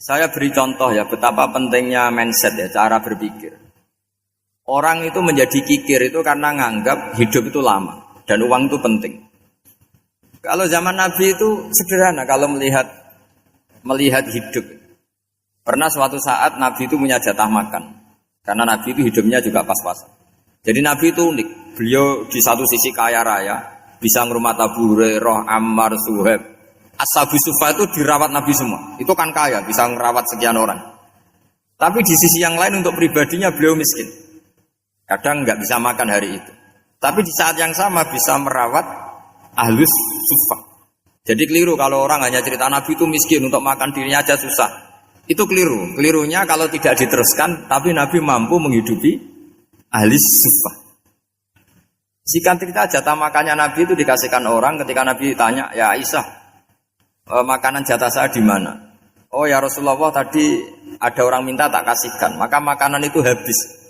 Saya beri contoh ya betapa pentingnya mindset ya, cara berpikir. Orang itu menjadi kikir itu karena nganggap hidup itu lama dan uang itu penting. Kalau zaman Nabi itu sederhana kalau melihat hidup. Pernah suatu saat Nabi itu punya jatah makan. Karena Nabi itu hidupnya juga pas-pasan. Jadi Nabi itu unik. Beliau di satu sisi kaya raya, bisa ngurmat Abu Hurairah, Ammar, Suhaib. Ashabu Sufa itu dirawat Nabi semua. Itu kan kaya, bisa merawat sekian orang. Tapi di sisi yang lain untuk pribadinya beliau miskin. Kadang nggak bisa makan hari itu. Tapi di saat yang sama bisa merawat Ahlus Sufa. Jadi keliru kalau orang hanya cerita Nabi itu miskin, untuk makan dirinya aja susah. Itu keliru. Kelirunya kalau tidak diteruskan, tapi Nabi mampu menghidupi Ahlus Sufa. Jika cerita jatah makannya Nabi itu dikasihkan orang ketika Nabi tanya, ya Aisyah, makanan jatah saya di mana? Oh ya Rasulullah, tadi ada orang minta tak kasihkan, maka makanan itu habis.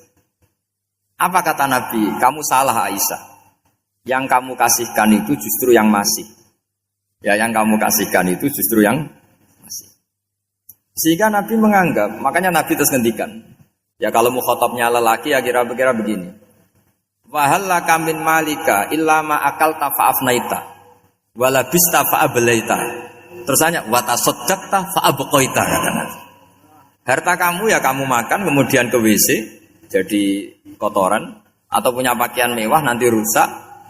Apa kata Nabi? Kamu salah Aisyah. Yang kamu kasihkan itu justru yang masih. Ya yang kamu kasihkan itu justru yang masih. Sehingga Nabi menganggap, makanya Nabi terus ngendikan. Ya kalau mukhatabnya lelaki ya kira-kira begini. Wahal laka min malika illa ma akalta fa'afnaita wala bista fa'ablaita. Terus tanya wa tasaddaqta fa'abqaita. Harta kamu ya kamu makan kemudian ke WC jadi kotoran atau punya pakaian mewah nanti rusak.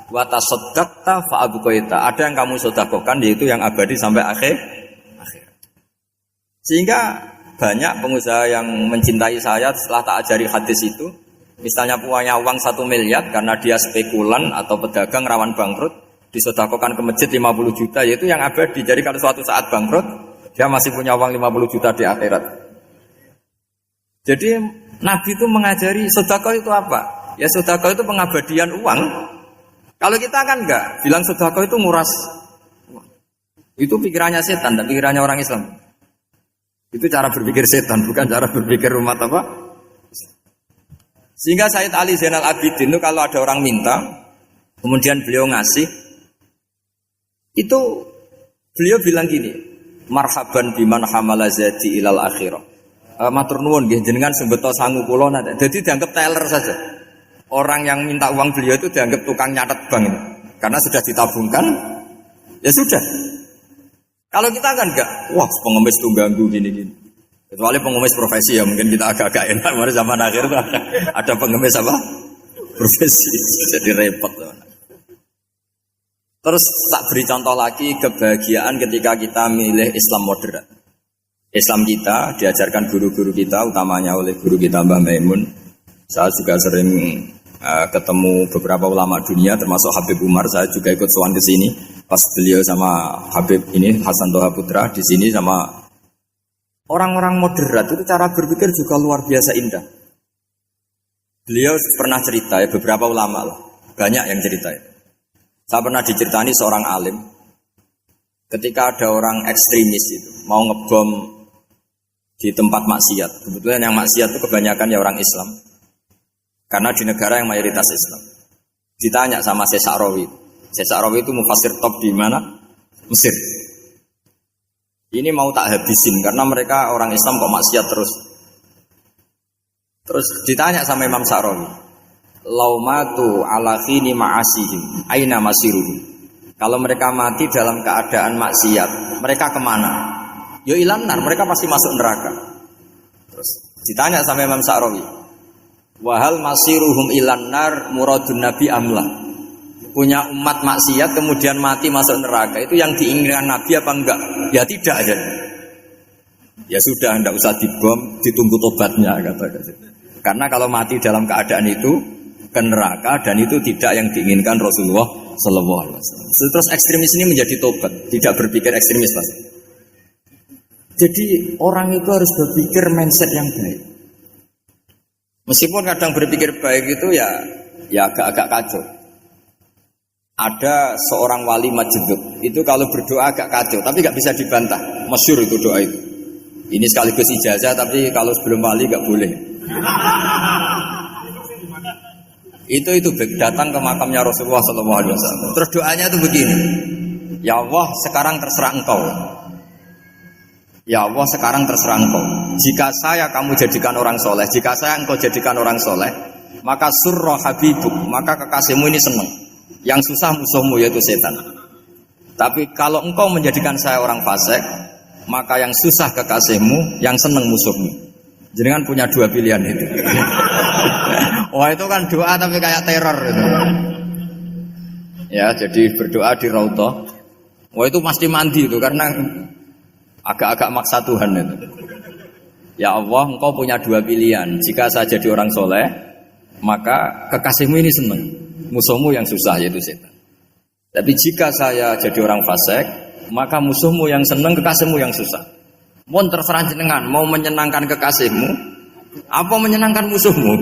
Wa tasaddaqta fa'abqaita. Ada yang kamu sedekahkan yaitu yang abadi sampai akhir. Sehingga banyak pengusaha yang mencintai saya setelah tak ajari hadis itu. Misalnya punya uang 1 miliar karena dia spekulan atau pedagang rawan bangkrut, disedekahkan ke masjid 50 juta, yaitu yang abadi. Jadi kalau suatu saat bangkrut, dia masih punya uang 50 juta di akhirat. Jadi Nabi itu mengajari sedekah itu apa? Ya sedekah itu pengabadian uang. Kalau kita kan enggak, bilang sedekah itu nguras uang. Itu pikirannya setan dan pikirannya orang Islam. Itu cara berpikir setan, bukan cara berpikir umat apa? Sehingga Sayyid Ali Zainal Abidin itu kalau ada orang minta, kemudian beliau ngasih, itu beliau bilang gini, marhaban biman hamala zati ilal akhirah. Matur nuwun nggih jenengan sembeto sangu kula nate. Jadi dianggap teller saja. Orang yang minta uang beliau itu dianggap tukang nyatet bank ini. Karena sudah ditabungkan, ya sudah. Kalau kita kan enggak, wah pengemis tuh ganggu gini-gini. Kecuali pengemis profesi ya mungkin kita agak-agak enak. Mari zaman akhir itu ada pengemis apa? Profesi, jadi repot. Terus tak beri contoh lagi kebahagiaan ketika kita milih Islam moderat. Islam kita diajarkan guru-guru kita, utamanya oleh guru kita Mbah Maimun. Saya juga sering ketemu beberapa ulama dunia, termasuk Habib Umar. Saya juga ikut sowan ke sini pas beliau sama Habib ini Hasan Toha Putra di sini sama. Orang-orang moderat itu cara berpikir juga luar biasa indah. Beliau pernah cerita ya, beberapa ulama lah, banyak yang cerita itu. Saya pernah diceritani seorang alim, ketika ada orang ekstremis itu mau ngebom di tempat maksiat. Kebetulan yang maksiat itu kebanyakan ya orang Islam, karena di negara yang mayoritas Islam. Ditanya sama Syekh Sa'rawi. Syekh Sa'rawi itu mufassir top di mana? Mesir. Ini mau tak habisin karena mereka orang Islam kok maksiat terus. Terus ditanya sama Imam Sa'rawi, laumatu ala khini ma'asihim aina masiruhum. Kalau mereka mati dalam keadaan maksiat, mereka kemana? Ya ilan nar, mereka pasti masuk neraka. Terus ditanya sama Imam Sa'rawi, wahal masiruhum ilan nar muradun nabi amla. Punya umat maksiat kemudian mati masuk neraka, itu yang diinginkan Nabi apa enggak? Ya tidak aja. Ya sudah, enggak usah dibom, ditunggu tobatnya kata. Karena kalau mati dalam keadaan itu ke neraka dan itu tidak yang diinginkan Rasulullah Sallallahu Alaihi Wasallam. Terus ekstremis ini menjadi tobat, tidak berpikir ekstremis mas. Jadi orang itu harus berpikir mindset yang baik. Meskipun kadang berpikir baik itu ya agak-agak kacau. Ada seorang wali Majnun itu kalau berdoa agak kacau, tapi nggak bisa dibantah. Masyhur itu doa itu. Ini sekaligus ijazah, tapi kalau sebelum wali nggak boleh. Itu datang ke makamnya Rasulullah SAW. Terus doanya itu begini, ya Allah sekarang terserah engkau. Ya Allah, sekarang terserah engkau. Jika saya kamu jadikan orang soleh, jika saya engkau jadikan orang soleh, maka surra habibuk, maka kekasihmu ini senang. Yang susah musuhmu yaitu setan. Tapi kalau engkau menjadikan saya orang fasik, maka yang susah kekasihmu, yang senang musuhmu. Jangan punya dua pilihan itu. Wah, itu kan doa tapi kayak teror itu. Ya, jadi berdoa di Raudhah. Wah, itu pasti mandi itu karena agak-agak maksa Tuhan itu. Ya Allah, engkau punya dua pilihan. Jika saya jadi orang soleh, maka kekasihmu ini senang. Musuhmu yang susah yaitu setan. Tapi jika saya jadi orang fasik, maka musuhmu yang senang, kekasihmu yang susah. Mohon terserah jenengan, mau menyenangkan kekasihmu, apa menyenangkan musuhmu?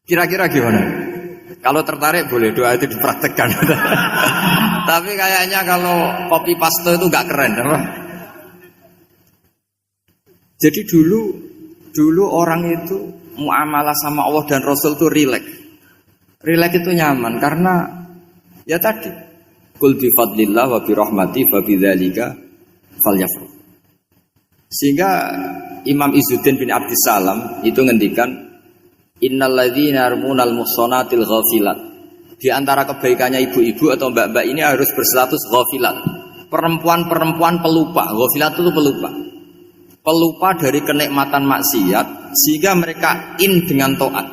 Kira-kira gimana? Kalau tertarik boleh doa itu dipraktekkan. Tapi kayaknya kalau copy paste itu gak keren, apa? Jadi dulu orang itu muamalah sama Allah dan Rasul itu rileks. Rileks itu nyaman karena ya tadi qul bi fadlillah wa bi rahmati fa bidzalika falyafrah. Sehingga Imam Izzuddin bin Abdissalam itu ngendikan innal ladzina yarmunal muhsanatil ghafilat. Di antara kebaikannya ibu-ibu atau mbak-mbak ini harus berstatus ghafilat. Perempuan-perempuan pelupa. Ghafilat itu pelupa. Pelupa dari kenikmatan maksiat sehingga mereka dengan taat.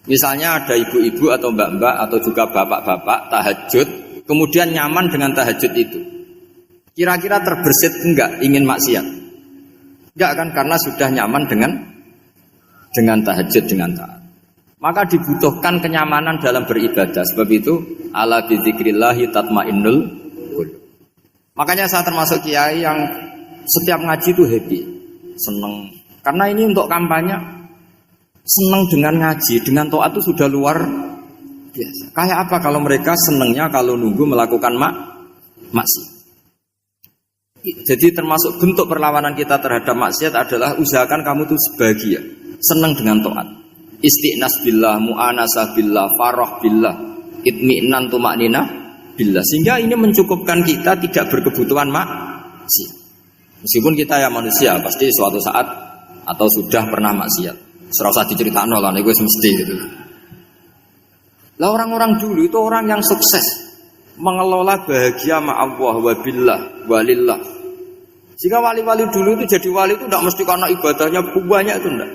Misalnya ada ibu-ibu atau mbak-mbak atau juga bapak-bapak tahajud, kemudian nyaman dengan tahajud itu. Kira-kira terbersit enggak ingin maksiat? Enggak kan, karena sudah nyaman dengan tahajud, dengan taat. Maka dibutuhkan kenyamanan dalam beribadah. Sebab itu ala bidzikrillahi tatmainnul qulub. Makanya saya termasuk kiai yang setiap ngaji itu happy, seneng. Karena ini untuk kampanye, seneng dengan ngaji, dengan taat itu sudah luar biasa. Kayak apa kalau mereka senengnya kalau nunggu melakukan maksiat. Jadi termasuk bentuk perlawanan kita terhadap maksiat adalah usahakan kamu tuh sebahagia, seneng dengan taat. Istiqnas billah, mu'anasah billah, farah billah, itmi'nan tumakninah billah. Sehingga ini mencukupkan kita tidak berkebutuhan maksiat. Meskipun kita ya manusia, pasti suatu saat atau sudah pernah maksiat. Serasa diceritakan lah, ini gue semesti gitu. Lah orang-orang dulu itu orang yang sukses mengelola bahagia ma'allah wa billah walillah. Jika wali-wali dulu itu jadi wali itu tidak mesti karena ibadahnya banyak, itu enggak.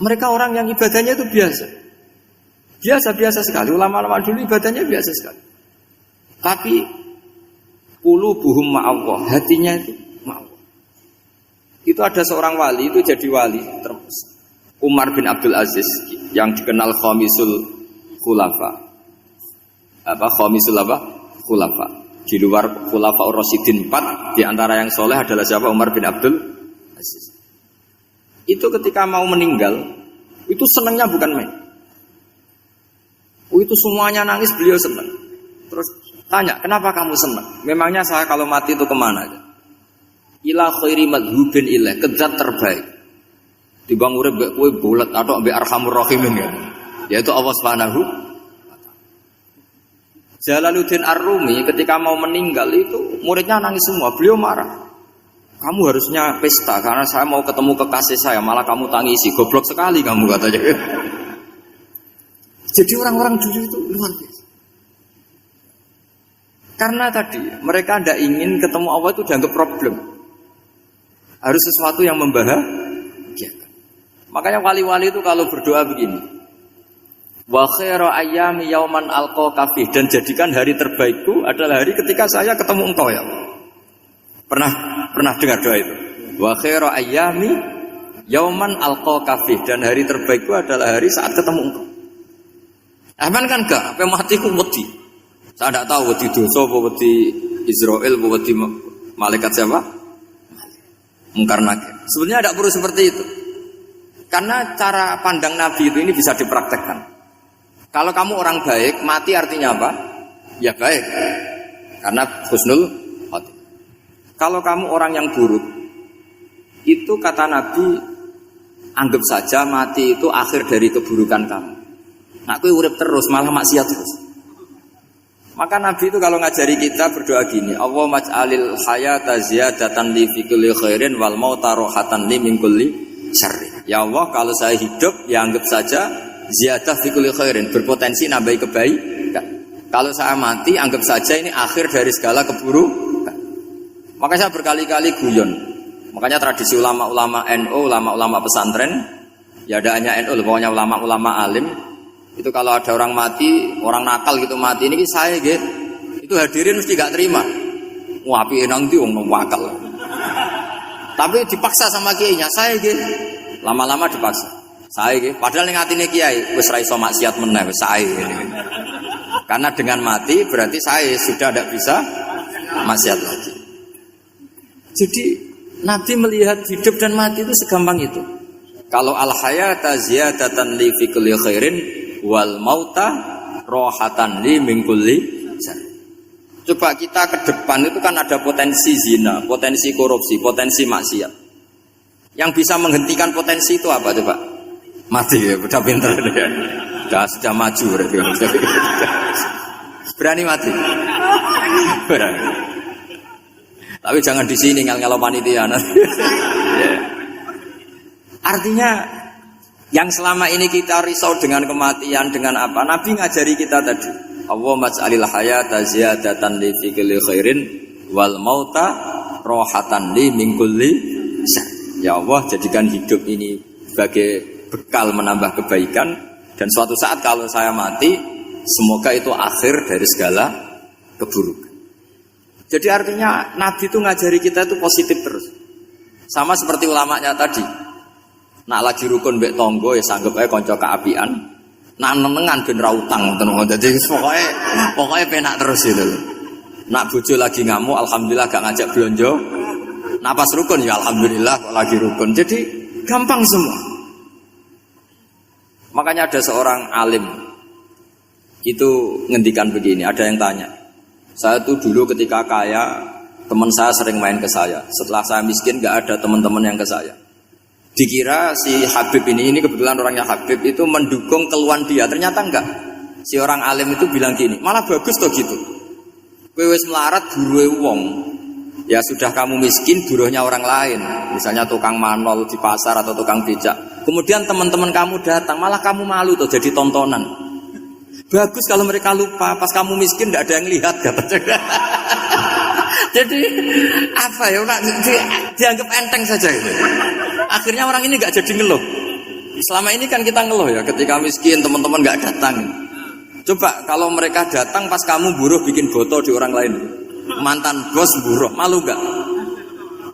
Mereka orang yang ibadahnya itu biasa. Biasa-biasa sekali. Ulama-ulama dulu ibadahnya biasa sekali. Tapi qulubuhum ma'allah, hatinya itu ma'allah. Itu ada seorang wali itu jadi wali terus. Umar bin Abdul Aziz yang dikenal khamisul khulafa. Khamisul khulafa. Di luar khulafa ar-rasyidin 4, di antara yang soleh adalah siapa? Umar bin Abdul Aziz. Itu ketika mau meninggal, itu senangnya bukan main. Itu semuanya nangis, beliau senang. Terus tanya, kenapa kamu senang? Memangnya saya kalau mati itu kemana? Ila khairi madhubin ilah, kezat terbaik. Dibang urip mbek kowe bulet atau mbek arhamur rahimin ya. Yaitu Allah Subhanahu. Jalaluddin Ar-Rumi ketika mau meninggal itu muridnya nangis semua, beliau marah. Kamu harusnya pesta karena saya mau ketemu kekasih saya, malah kamu tangisi, goblok sekali kamu katanya. Jadi orang-orang dulu itu luar biasa. Karena tadi mereka tidak ingin ketemu Allah itu dianggap problem. Harus sesuatu yang membahagiakan. Makanya wali-wali itu kalau berdoa begini. Wa khairu ayyami yauman alqa fi, dan jadikan hari terbaikku adalah hari ketika saya ketemu engkau ya Allah. Pernah dengar doa itu? Wa khairu ayyami yauman alqa fi, dan hari terbaikku adalah hari saat ketemu engkau. Aman kan enggak? Apa mati ku wedi. Saya tidak tahu wedi dosa apa wedi Israel apa wedi malaikat siapa? Mungkar nakir. Sebenarnya tidak perlu seperti itu. Karena cara pandang Nabi itu ini bisa dipraktekkan. Kalau kamu orang baik, mati artinya apa? Ya baik. Karena husnul khotimah. Kalau kamu orang yang buruk, itu kata Nabi, anggap saja mati itu akhir dari keburukan kamu. Nah, kowe urip terus malah maksiat terus. Maka Nabi itu kalau ngajari kita berdoa gini, Allahumma ij'alil hayata ziyadatan li fi kulli khairin wal mauta rohatan li min kulli syarrin. Ya Allah, kalau saya hidup ya anggap saja ziyadah fi kulli khairin, berpotensi nambahi kebaikan. Kalau saya mati anggap saja ini akhir dari segala keburukan. Maka saya berkali-kali guyon. Makanya tradisi ulama-ulama NU, ulama-ulama pesantren, ya ada hanya NU, pokoknya ulama-ulama alim. Itu kalau ada orang mati, orang nakal gitu mati, ini saya gitu. Itu hadirin mesti gak terima. Wah, piye nang ndi wong nakal. Tapi dipaksa sama kiainya, saya gitu. Lama-lama dipaksa. Saya gitu. Padahal ning atine kiai wis ra iso maksiat meneh wis saya gitu. Karena dengan mati berarti saya sudah tidak bisa maksiat lagi. Jadi Nabi melihat hidup dan mati itu segampang itu. Kalau al-hayata ziyadatan li fi kulli khairin wal mauta rohatan li min kulli syarr. Coba kita ke depan itu kan ada potensi zina, potensi korupsi, potensi maksiat. Yang bisa menghentikan potensi itu apa coba? Mati ya, udah pinter ya. Sudah maju berarti. Berani mati. Berani. Tapi jangan di sini ngel-ngelo panitia. Artinya yang selama ini kita risau dengan kematian, dengan apa? Nabi ngajari kita tadi. Allahumma ij'alil hayata ziyadatan li fi kulli khairin wal mauta rohatan li min kulli syarr. Ya Allah, jadikan hidup ini sebagai bekal menambah kebaikan, dan suatu saat kalau saya mati, semoga itu akhir dari segala keburukan. Jadi artinya Nabi itu ngajari kita itu positif terus. Sama seperti ulamanya tadi. Nak lagi rukun mbek tonggo ya sanggep ae kanca kaapian. Nak nenengan ben ra utang ngoten. Dadi pokoke penak terus itu. Nak bojo lagi ngamuk alhamdulillah gak ngajak blonjo. Nak pas rukun ya alhamdulillah kok lagi rukun. Jadi gampang semua. Makanya ada seorang alim itu ngendikan begini, ada yang tanya, saya tuh dulu ketika kaya, teman saya sering main ke saya. Setelah saya miskin gak ada teman-teman yang ke saya. Dikira si Habib ini kebetulan orangnya Habib itu mendukung keluhan dia, ternyata enggak. Si orang alim itu bilang gini, malah bagus toh gitu. Kowe wis melarat buruhe wong. Ya sudah kamu miskin buruhnya orang lain, misalnya tukang manol di pasar atau tukang becak. Kemudian teman-teman kamu datang, malah kamu malu tuh jadi tontonan. Bagus kalau mereka lupa, pas kamu miskin tidak ada yang lihat katanya. Jadi apa ya, dianggap enteng saja itu. Akhirnya orang ini nggak jadi ngeluh. Selama ini kan kita ngeluh ya, ketika miskin teman-teman nggak datang. Coba kalau mereka datang pas kamu buruh bikin foto di orang lain, mantan bos buruh, malu nggak?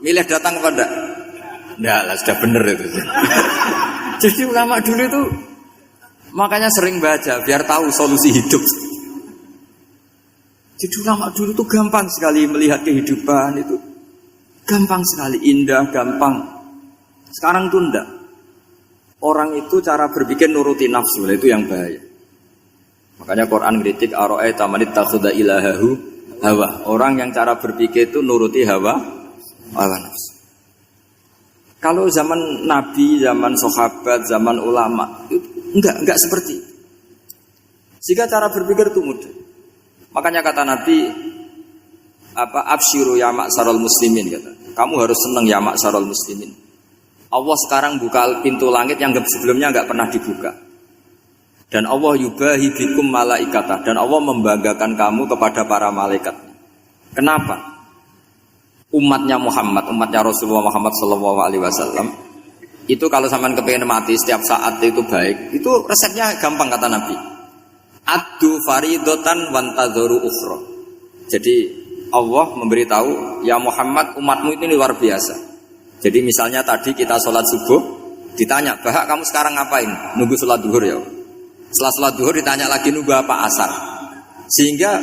Milih datang apa enggak? Enggak lah, sudah bener itu. Jadi ulama dulu itu makanya sering baca biar tahu solusi hidup. Jadi ulama dulu itu gampang sekali melihat kehidupan itu, gampang sekali, indah, gampang. Sekarang tuh enggak. Orang itu cara berpikir nuruti nafsu, itu yang bahaya. Makanya Quran kritik ara'aita man ittakhadha ilahahu hawa. Orang yang cara berpikir itu nuruti hawa nafsu. Kalau zaman Nabi, zaman sahabat, zaman ulama itu enggak seperti itu. Sehingga cara berpikir itu mudah. Makanya kata Nabi, absyiru ya ma'syarul muslimin, kata. Kamu harus senang ya ma'syarul muslimin. Allah sekarang buka pintu langit yang sebelumnya enggak pernah dibuka. Dan Allah yubahi bikum malaikatah, dan Allah membanggakan kamu kepada para malaikat. Kenapa? Umatnya Muhammad, umatnya Rasulullah Muhammad SAW, itu kalau sampean kepengen mati setiap saat itu baik, itu resepnya gampang kata Nabi. Addu faridotan wantadzoru ukhra. Jadi Allah memberitahu, ya Muhammad, umatmu itu luar biasa. Jadi misalnya tadi kita sholat subuh, ditanya, Bahak kamu sekarang ngapain? Nunggu sholat duhur ya. Setelah sholat duhur ditanya lagi nunggu apa asar. Sehingga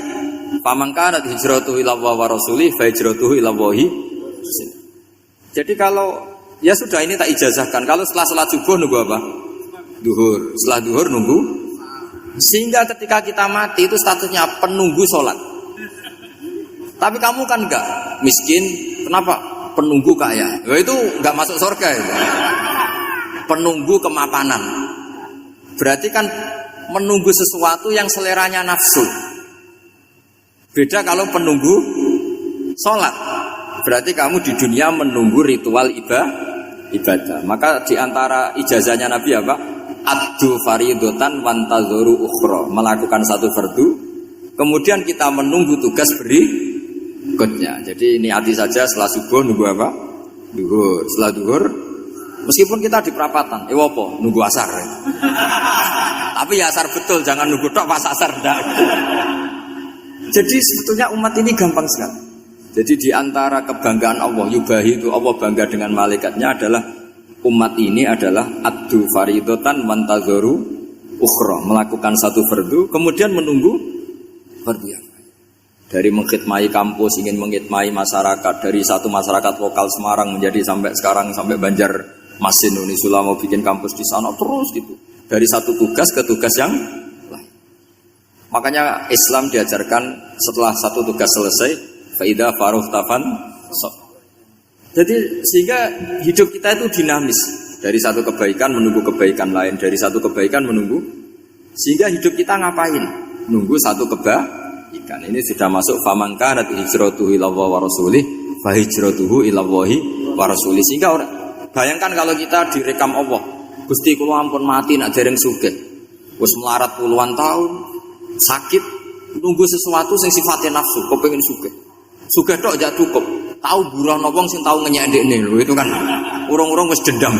pamangkana hijratuhu ila Allah wa rasulih fa hijratuhu ila Allah. Jadi kalau ya sudah ini tak ijazahkan, kalau setelah sholat subuh nunggu apa? Duhur. Setelah duhur nunggu. Sehingga ketika kita mati itu statusnya penunggu sholat. Tapi kamu kan enggak miskin, kenapa? Penunggu kaya. Ya itu enggak masuk surga itu. Penunggu kemapanan. Berarti kan menunggu sesuatu yang seleranya nafsu. Beda kalau penunggu sholat. Berarti kamu di dunia menunggu ritual ibadah. Maka di antara ijazahnya Nabi apa? Addu faridotan wantazuru ukhra. Melakukan satu fardu, kemudian kita menunggu tugas berikutnya. Jadi niati saja setelah subuh nunggu apa? Duhur. Setelah duhur, meskipun kita di perapatan, apa? Nunggu asar. Tapi ya asar betul, jangan nunggu tok pas asar enggak. Jadi sebetulnya umat ini gampang sekali. Jadi di antara kebanggaan Allah, yubahi itu Allah bangga dengan malaikatnya adalah umat ini adalah addu faridotan wantazoru ukhra, melakukan satu fardu kemudian menunggu fardu yang lain. Dari mengkhidmati kampus, ingin mengkhidmati masyarakat, dari satu masyarakat lokal Semarang menjadi sampai sekarang sampai Banjarmasin, Unisula mau bikin kampus di sana terus gitu. Dari satu tugas ke tugas yang lain. Makanya Islam diajarkan setelah satu tugas selesai faida faruh tafan sok. Jadi sehingga hidup kita itu dinamis, dari satu kebaikan menunggu kebaikan lain, dari satu kebaikan menunggu, sehingga hidup kita ngapain? Nunggu satu kebaikan. Ini sudah masuk faman kanat hijratuhu ilallahi wa rasulih fa hijratuhu ilallahi wa rasulih. Sehingga bayangkan kalau kita direkam Allah, Gusti kula ampun mati nak dereng sugih. Wis melarat puluhan tahun, sakit, nunggu sesuatu sing sifatnya nafsu, kepengin sugih. Sugih tok aja cukup. Tahu buruhno wong sing tahu ngenyendekne lho, itu kan urung-urung wis dendam.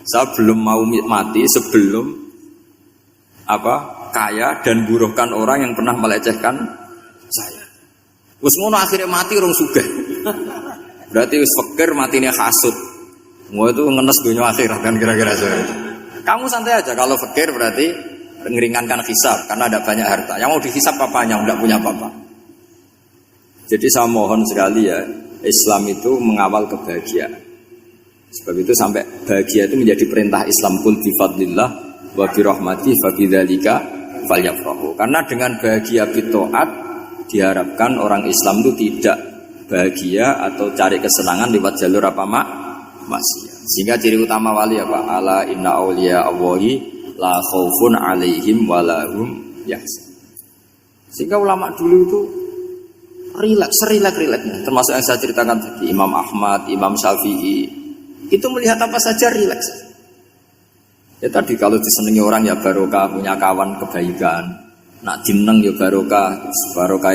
Saya belum mau mati sebelum kaya dan buruhkan orang yang pernah melecehkan saya. Wis ngono akhirnya mati urung sugih. Berarti wis fakir matine hasud. Mau itu ngenes dunia akhirat kan kira-kira saya. Kamu santai aja kalau fakir berarti meringankan hisab karena ada banyak harta. Yang mau dihisab apanya? Enggak punya apa-apa. Jadi saya mohon sekali ya, Islam itu mengawal kebahagiaan. Sebab itu sampai bahagia itu menjadi perintah Islam, kul bi fadlillah wa bi rahmati fa bidzalika falyafrahu. Karena dengan bahagia bi taat diharapkan orang Islam itu tidak bahagia atau cari kesenangan lewat jalur apa maksiat. Sehingga ciri utama wali apa? Ala inna auliya Allahi la khaufun alaihim wa lahum yahzanun. Sehingga ulama dulu itu rileks-rileksnya, termasuk yang saya ceritakan tadi, Imam Ahmad, Imam Syafi'i, itu melihat apa saja rileks. Ya tadi kalau disenangi orang ya barokah, punya kawan kebaikan. Nak dineng ya barokah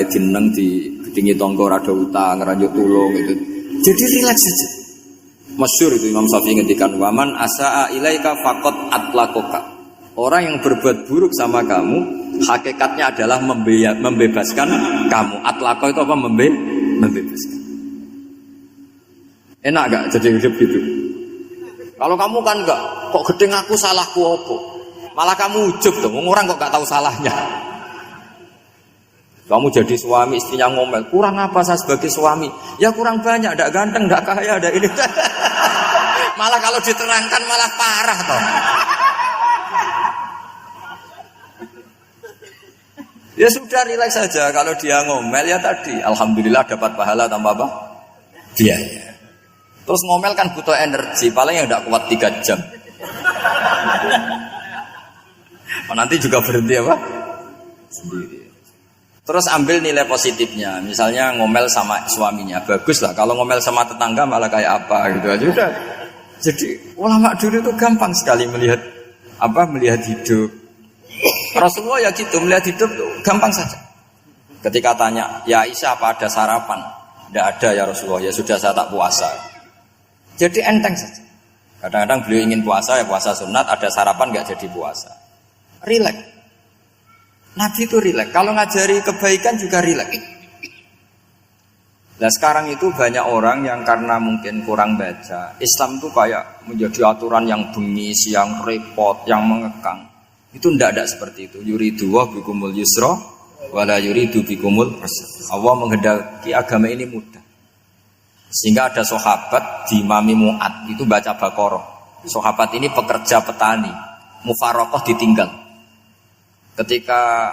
dineng di gedingi tonggo rada utang, ngeranjuk tulung itu. Jadi rileks saja. Masyhur itu Imam Syafi'i ngendikan waman asaa ilaika faqad atlaqaka. Orang yang berbuat buruk sama kamu, hakikatnya adalah membebaskan kamu. Atlaqo itu apa? Membebaskan. Enak gak jadi hidup gitu? Kalau kamu kan enggak, kok gedeng aku salahku apa? Malah kamu ujub tuh, orang kok gak tahu salahnya. Kamu jadi suami, istrinya ngomel, kurang apa saya sebagai suami? Ya kurang banyak, enggak ganteng, enggak kaya, enggak ini. Malah kalau diterangkan malah parah toh. Ya sudah rileks saja. Kalau dia ngomel ya tadi alhamdulillah dapat pahala tanpa apa? Biaya. Terus ngomel kan butuh energi, paling yang tidak kuat 3 jam. Nanti juga berhenti apa? Sendiri. Terus ambil nilai positifnya. Misalnya ngomel sama suaminya, bagus lah. Kalau ngomel sama tetangga malah kayak apa gitu aja udah. Jadi ulama dulu itu gampang sekali melihat hidup. Rasulullah ya gitu, melihat hidup tuh gampang saja. Ketika tanya, ya Aisyah apa ada sarapan? Tidak ada ya Rasulullah, ya sudah saya tak puasa. Jadi enteng saja. Kadang-kadang beliau ingin puasa, ya puasa sunat, ada sarapan nggak jadi puasa. Rileks. Nabi itu rileks. Kalau ngajari kebaikan juga rileks. Nah sekarang itu banyak orang yang karena mungkin kurang baca, Islam itu kayak menjadi aturan yang bengis, yang repot, yang mengekang. Itu tidak seperti itu. Yuridu wa bikumul yusra wala yuridu bikumul usra. Allah menghendaki agama ini mudah. Sehingga ada sahabat di Mami Mu'ad itu baca Baqarah. Sahabat ini pekerja petani, mufaraqah ditinggal. Ketika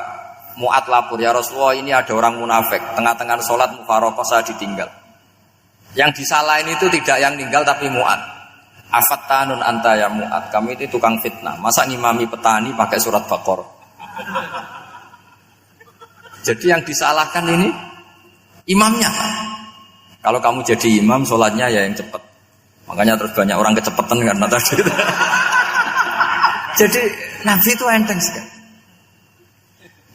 Mu'ad lapor, ya Rasulullah ini ada orang munafik, tengah-tengah sholat mufaraqah saya ditinggal. Yang disalahin itu tidak yang tinggal tapi Mu'ad. Afattanun anta ya Mu'ad, kamu itu tukang fitnah. Masa ngimami petani pakai surat Baqarah? Jadi yang disalahkan ini imamnya. Kalau kamu jadi imam, sholatnya ya yang cepat. Makanya terus banyak orang kecepatan karena tadi. Jadi Nabi itu enteng sekali.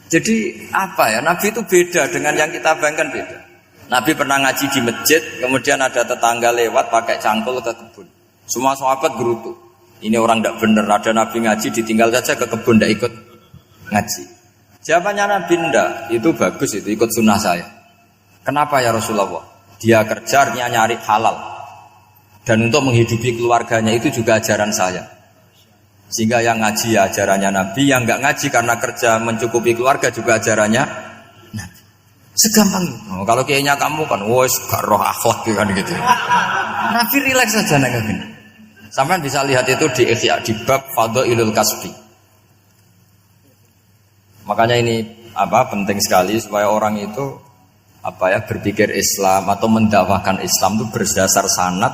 Jadi apa ya? Nabi itu beda dengan yang kita bayangkan beda. Nabi pernah ngaji di masjid, kemudian ada tetangga lewat pakai cangkul ke kebun. Semua sahabat gerutu. Ini orang tidak benar. Ada Nabi ngaji ditinggal saja ke kebun, tidak ikut ngaji. Jawabannya Nabi tidak. Itu bagus, itu ikut sunnah saya. Kenapa ya Rasulullah? Dia kerjanya nyari halal. Dan untuk menghidupi keluarganya itu juga ajaran saya. Sehingga yang ngaji ya ajarannya Nabi, yang enggak ngaji karena kerja mencukupi keluarga juga ajarannya Nabi. Segampang itu. Kalau kayaknya kamu kan, wes gak roh akhlak kan gitu. Nabi rileks saja nengok gini. Sampai bisa lihat itu di Ihya di bab Fadhailul Kasbi. Makanya ini penting sekali supaya orang itu berpikir Islam atau mendakwahkan Islam itu berdasar sanad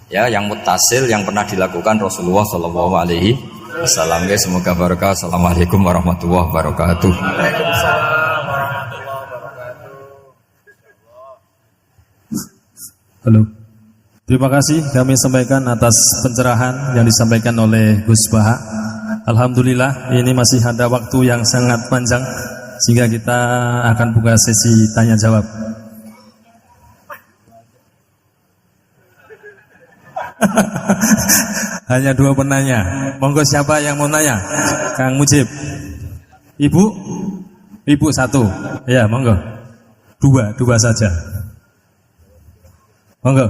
ya yang muttasil yang pernah dilakukan Rasulullah sallallahu alaihi wasallam. Semoga barokah. Assalamualaikum warahmatullahi wabarakatuh. Halo. Terima kasih kami sampaikan atas pencerahan yang disampaikan oleh Gus Baha. Alhamdulillah ini masih ada waktu yang sangat panjang sehingga kita akan buka sesi tanya jawab. Hanya 2 penanya. Monggo siapa yang mau nanya? Kang Mujib. Ibu? Ibu 1. Ya, monggo. 2 saja. Monggo.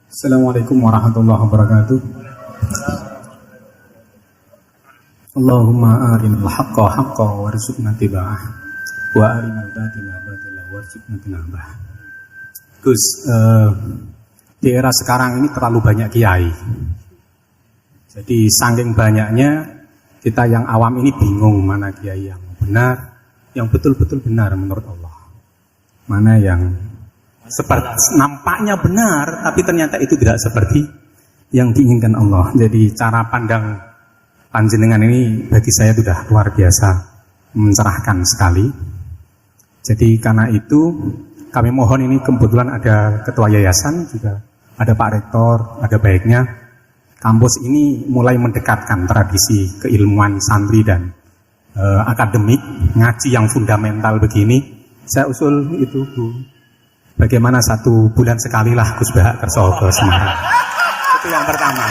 Assalamualaikum warahmatullahi wabarakatuh. Allahumma arinal haqqa haqqan warzuqna tiba'ah wa arinal batila batila warzuqna tinabah. Gus, di era sekarang ini terlalu banyak kiai. Jadi saking banyaknya kita yang awam ini bingung mana kiai yang benar, yang betul-betul benar menurut Allah. Mana yang seperti nampaknya benar tapi ternyata itu tidak seperti yang diinginkan Allah. Jadi cara pandang panjenengan ini bagi saya sudah luar biasa mencerahkan sekali. Jadi karena itu kami mohon, ini kebetulan ada ketua yayasan juga, ada Pak Rektor, ada baiknya kampus ini mulai mendekatkan tradisi keilmuan santri dan akademik ngaji yang fundamental begini. Saya usul itu Bu, bagaimana 1 bulan sekali lah Gus Baha kerso ke Semarang. Itu yang pertama.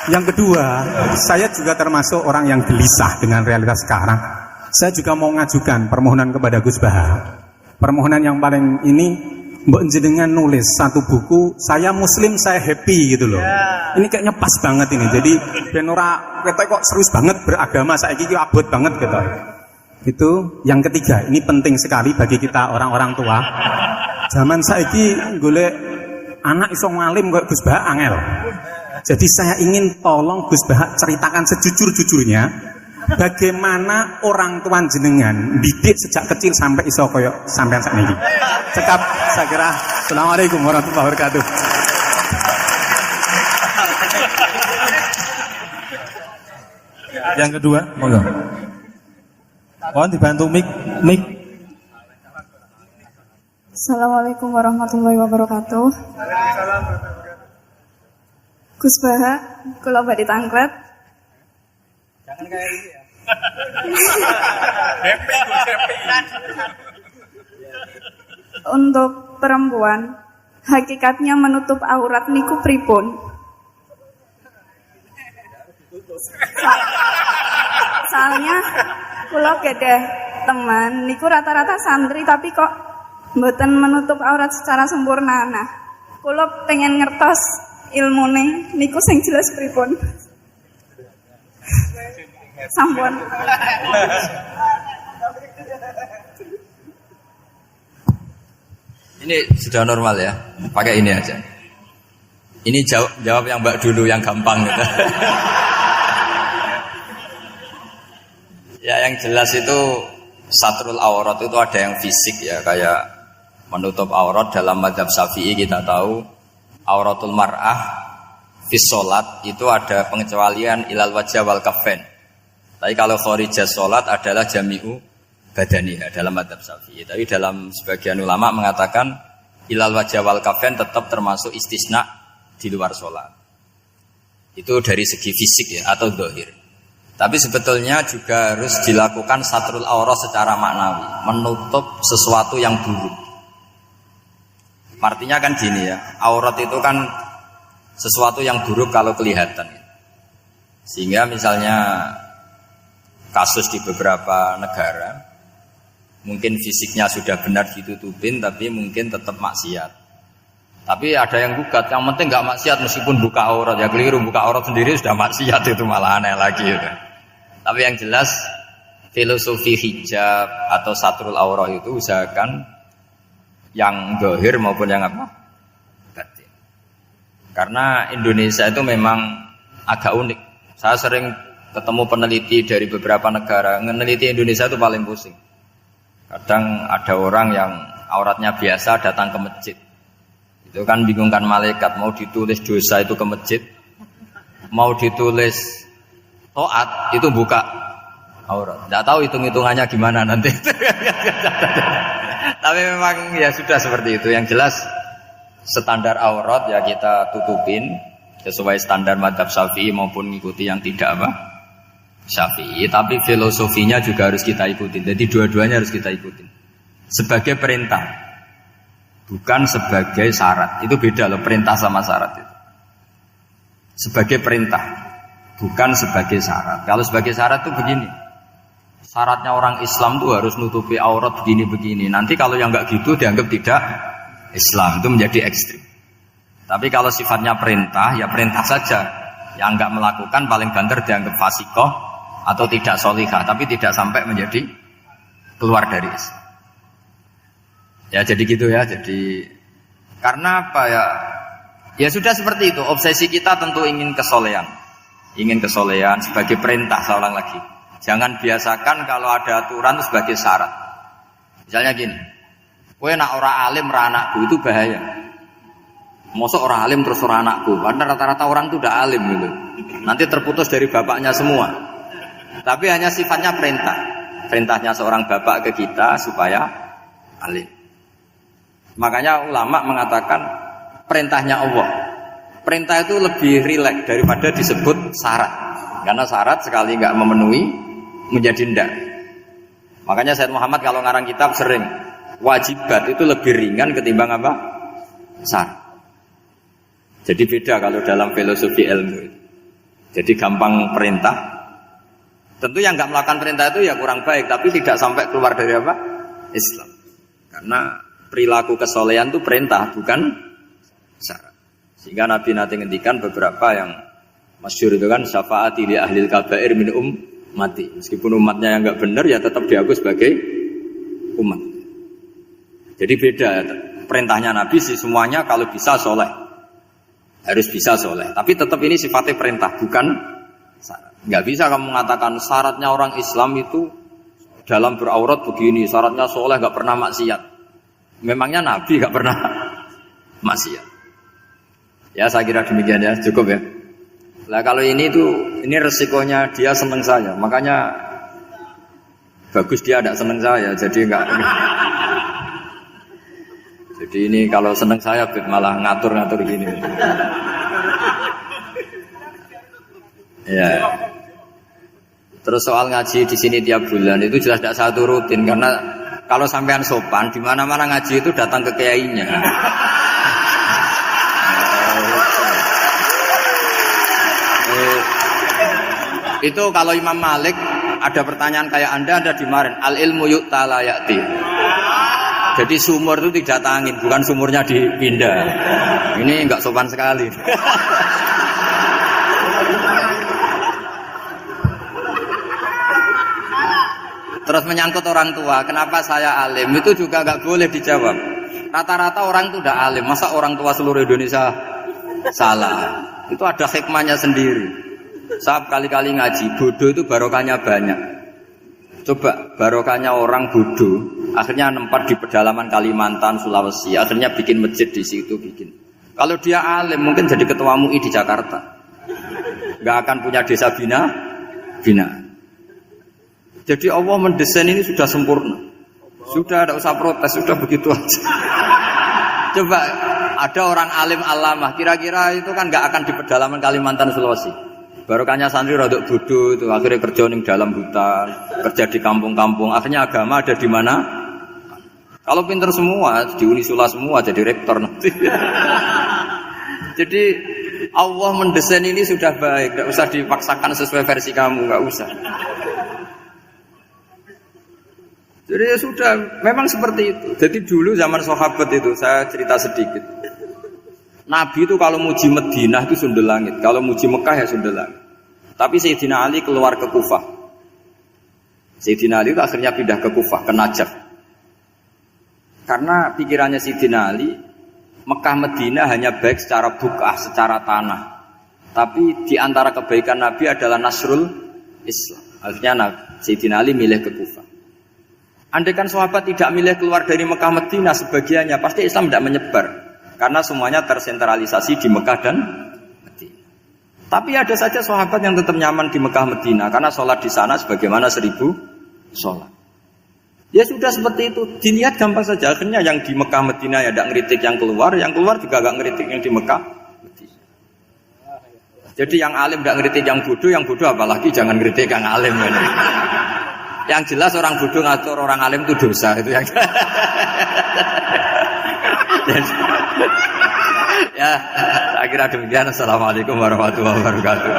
Yang kedua, saya juga termasuk orang yang gelisah dengan realitas sekarang. Saya juga mau ngajukan permohonan kepada Gus Baha. Permohonan yang paling ini, mbok jenengan nulis 1 buku, saya Muslim, saya happy gitu loh. Ini kayaknya pas banget ini. Jadi ben ora ketok kok serius banget beragama, saiki iki abot banget gitu. Itu yang ketiga, ini penting sekali bagi kita orang-orang tua. Zaman saiki golek anak iso ngalim kok Gus Baha angel. Jadi saya ingin tolong Gus Baha ceritakan sejujur-jujurnya bagaimana orang tua jenengan didik sejak kecil sampai iso koyo sampean sakniki. Cekap saya kira. Assalamualaikum warahmatullahi wabarakatuh. Yang kedua, monggo. Mohon dibantu mic. Assalamualaikum warahmatullahi wabarakatuh. Gus Baha, kula badhe tanglet. Jangan kayak ini ya. Untuk perempuan, hakikatnya menutup aurat niku pripun? Soalnya kula gadah teman niku rata-rata santri tapi kok mboten menutup aurat secara sempurna. Nah, kula pengen ngertos ilmune niku sing jelas pripun. Sampun. Ini sudah normal ya, pakai ini aja. Ini jawab yang Mbak dulu yang gampang gitu. Ya yang jelas itu satrul aurat itu ada yang fisik ya, kayak menutup aurat dalam mazhab Syafi'i kita tahu auratul mar'ah fis sholat itu ada pengecualian ilal wajah wal kafain. Tapi kalau kharijah sholat adalah jami'u badaniha dalam madzhab Syafi'i. Tapi dalam sebagian ulama mengatakan ilal wajah wal kafain tetap termasuk istisna di luar sholat. Itu dari segi fisik ya atau zahir. Tapi sebetulnya juga harus dilakukan satrul aurah secara maknawi, menutup sesuatu yang buruk. Artinya kan gini ya, aurat itu kan sesuatu yang buruk kalau kelihatan. Sehingga misalnya kasus di beberapa negara, mungkin fisiknya sudah benar ditutupin, tapi mungkin tetap maksiat. Tapi ada yang gugat, yang penting nggak maksiat meskipun buka aurat. Ya keliru, buka aurat sendiri sudah maksiat, itu malah aneh lagi. Gitu. Tapi yang jelas filosofi hijab atau satrul aurah itu usahakan yang zahir maupun yang apa? Batin. Karena Indonesia itu memang agak unik. Saya sering ketemu peneliti dari beberapa negara, meneliti Indonesia itu paling pusing. Kadang ada orang yang auratnya biasa datang ke masjid. Itu kan bingungkan malaikat, mau ditulis dosa itu ke masjid, mau ditulis taat itu buka aurat. Tidak tahu hitung-hitungannya gimana nanti. Tapi memang ya sudah seperti itu. Yang jelas standar aurat ya kita tutupin sesuai standar madzhab Syafi'i maupun mengikuti yang tidak apa Syafi'i. Tapi filosofinya juga harus kita ikutin. Jadi dua-duanya harus kita ikutin. Sebagai perintah, bukan sebagai syarat. Itu beda loh, perintah sama syarat itu. Sebagai perintah, bukan sebagai syarat. Kalau sebagai syarat itu begini. Syaratnya orang Islam tuh harus nutupi aurat begini-begini. Nanti kalau yang enggak gitu dianggap tidak Islam, itu menjadi ekstrim. Tapi kalau sifatnya perintah, ya perintah saja. Yang enggak melakukan paling banter dianggap fasikoh atau tidak solihah, tapi tidak sampai menjadi keluar dari Islam. Ya jadi gitu ya. Jadi karena apa ya? Ya sudah seperti itu. Obsesi kita tentu ingin kesolehan. Ingin kesolehan sebagai perintah, saya ulang lagi. Jangan biasakan kalau ada aturan itu sebagai syarat. Misalnya gini, kowe nak ora alim ra anakku, itu bahaya. Mosok ora alim terus ora anakku, karena rata-rata orang itu udah alim gitu. Nanti terputus dari bapaknya semua. Tapi hanya sifatnya perintah. Perintahnya seorang bapak ke kita supaya alim. Makanya ulama mengatakan perintahnya Allah. Perintah itu lebih rileks daripada disebut syarat. Karena syarat sekali nggak memenuhi menjadi ndak. Makanya Sayyid Muhammad kalau ngarang kitab sering wajibat itu lebih ringan ketimbang apa? Syarat. Jadi beda kalau dalam filosofi ilmu. Jadi gampang perintah. Tentu yang nggak melakukan perintah itu ya kurang baik, tapi tidak sampai keluar dari apa? Islam. Karena perilaku kesolehan itu perintah, bukan syarat. Sehingga Nabi nanti ngendikan beberapa yang masyhur itu kan syafaati li ahlil kabair min mati. Meskipun umatnya yang enggak benar ya tetap diaku sebagai umat. Jadi beda perintahnya Nabi sih semuanya kalau bisa soleh. Harus bisa soleh. Tapi tetap ini sifatnya perintah bukan syarat. Enggak bisa kamu mengatakan syaratnya orang Islam itu dalam beraurat begini, syaratnya soleh enggak pernah maksiat. Memangnya Nabi enggak pernah maksiat. Ya saya kira demikian ya, cukup ya. Nah kalau ini resikonya dia seneng saya, makanya bagus dia tidak seneng saya, jadi enggak. Jadi ini kalau seneng saya malah ngatur-ngatur gini. Ya. Terus soal ngaji di sini tiap bulan itu jelas tidak satu rutin karena kalau sampean sopan di mana-mana ngaji itu datang ke kiainya. Itu kalau Imam Malik ada pertanyaan kayak Anda dimarahin. Al ilmu yu'ta la ya'ti. Jadi sumur itu didatangin, bukan sumurnya dipindah. Ini enggak sopan sekali. Terus menyangkut orang tua, kenapa saya alim? Itu juga enggak boleh dijawab. Rata-rata orang itu udah alim, masa orang tua seluruh Indonesia salah? Itu ada hikmahnya sendiri. Saya kali-kali ngaji, bodoh itu barokahnya banyak. Coba barokahnya orang bodoh, akhirnya nempat di pedalaman Kalimantan, Sulawesi, akhirnya bikin masjid di situ bikin. Kalau dia alim mungkin jadi ketua MUI di Jakarta. Nggak akan punya desa bina. Jadi Allah mendesain ini sudah sempurna. Sudah tidak usah protes, sudah begitu aja. Coba ada orang alim alamah, kira-kira itu kan nggak akan di pedalaman Kalimantan Sulawesi. Barokahnya santri rodok bodoh itu akhirnya kerja di dalam hutan, kerja di kampung-kampung. Akhirnya agama ada di mana? Kalau pinter semua, di Unisula semua jadi rektor nanti. Jadi Allah mendesain ini sudah baik, tidak usah dipaksakan sesuai versi kamu, nggak usah. Jadi ya sudah, memang seperti itu. Jadi dulu zaman sahabat itu, saya cerita sedikit. Nabi itu kalau muji Madinah itu sundel langit, kalau muji Mekah ya sundel langit. Tapi Sayyidina Ali keluar ke Kufah. Sayyidina Ali itu akhirnya pindah ke Kufah, ke Najaf. Karena pikirannya Sayyidina Ali, Mekah Madinah hanya baik secara bukah, secara tanah. Tapi di antara kebaikan Nabi adalah nasrul Islam. Akhirnya Sayyidina Ali milih ke Kufah. Andai kan sahabat tidak milih keluar dari Mekah Madinah sebagiannya, pasti Islam tidak menyebar. Karena semuanya tersentralisasi di Mekah dan Madinah. Tapi ada saja sahabat yang tetap nyaman di Mekah Madinah, karena sholat di sana sebagaimana 1000 sholat. Ya sudah seperti itu, dilihat gampang saja. Akhirnya yang di Mekah Madinah ya tidak ngeritik yang keluar juga tidak ngeritik yang di Mekah Madinah. Jadi yang alim tidak ngeritik yang bodoh apalagi jangan ngeritik yang alim. Yang jelas orang bodoh ngatur orang alim itu dosa itu yang. Ya, akhirnya demikian. Assalamualaikum warahmatullahi wabarakatuh.